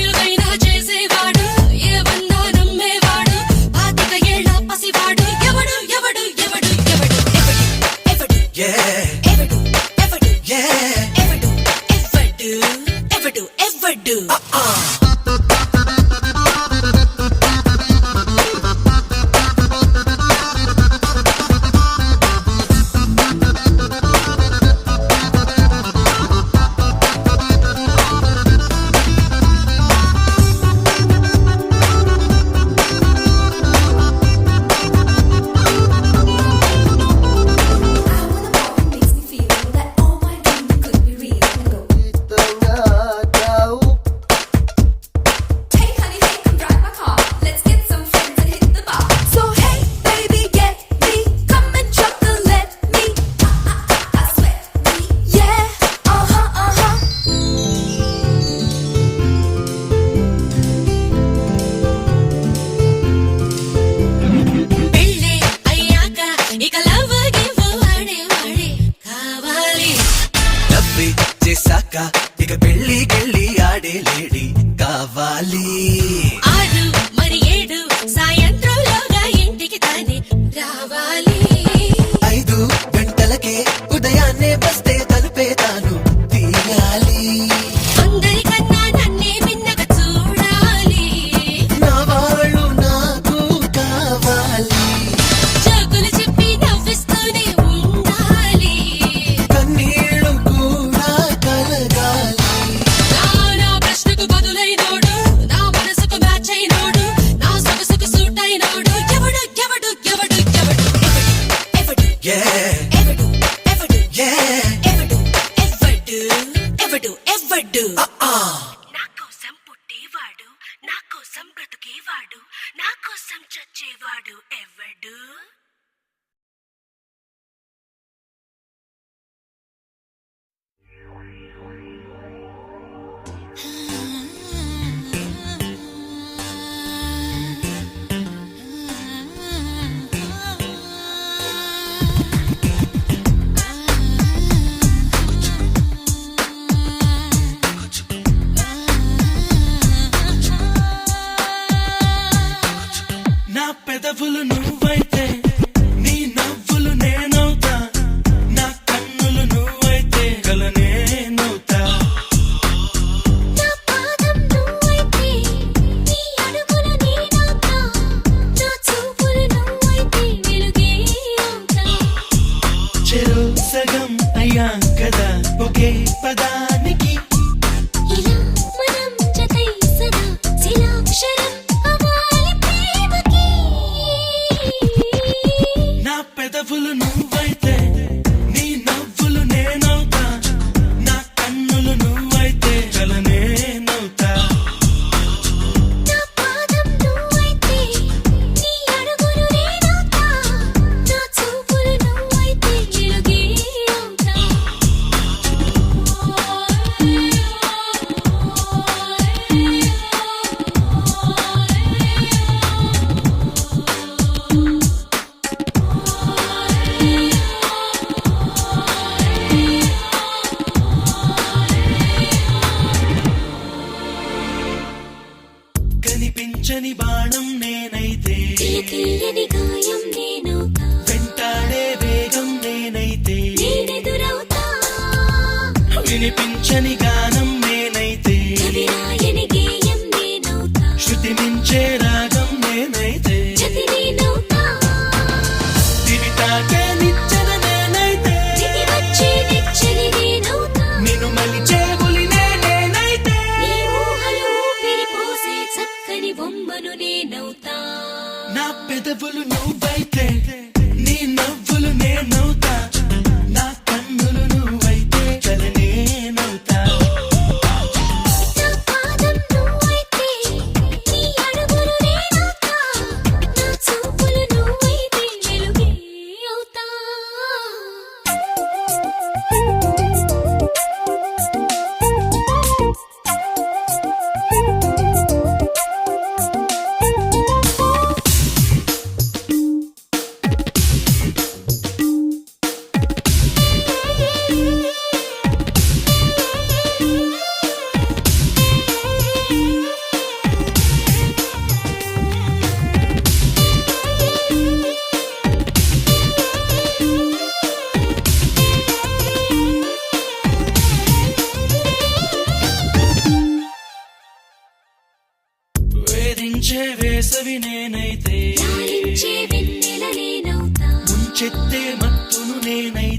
ఏదైనా చేసేవాడు ఏ బంధానం కోసం చచ్చేవాడు ఎవడు? నా పెదవులు నువ్వైతే నీ నవ్వులు నేనవుతా, నా కన్నులు నువ్వైతే కల నేనవుతా. నా పాదం నువ్వైతే నీ అడుగులు నేనవుతా, నా చూపులు నువ్వైతే వెలుగే అవుతా. చెరో సగం అయ్యాం కదా ఒకే పదానికి, ఇలా మనం జతై సదా శిలాక్షరం అవ్వాలి ప్రేమకి. నా పెదవులు నువ్వైతే నీ నవ్వులు నేనవుతా, నా కన్నులు నువ్వైతే కల నేనవుతా. నా పాదం నువ్వైతే నీ అడుగులు నేనవుతా, నా చూపులు నువ్వైతే వెలుగే అవుతా. కనిపించని బాణం నేనైతే, తీయని గాయం నేనవుతా, వెంటాడే వేగం నేనైతే, నేనెదురవుతా. వినిపించని గానం నేనైతే, కవిరాయని గేయం నేనవుతా, శృతి మించే రాగం నేనైతే, జతి నేనవుతా. దివిటాకే నిచ్చెన నేనైతే, దిగి వచ్చే నిచ్చెలి నేనవుతా, నిన్ను మలిచే బులినే నేనైతే. నీ ఊహలు ఊపిరి పోసే చక్కని బొమ్మను నేనవుతా. నా పెదవులు నువ్వైతే నీ నవ్వులు నేనవుతా, నా కన్నులు నువ్వైతే కల నేనవుతా. నా పాదం నువ్వైతే నీ అడుగులు నేనవుతా, నా చూపులు నువ్వైతే వెలుగే అవుతా. వేధించే వేసవి నేనైతే, లాలించే వెన్నెల నేనవుతా, ముంచెత్తే మత్తును నేనైతే,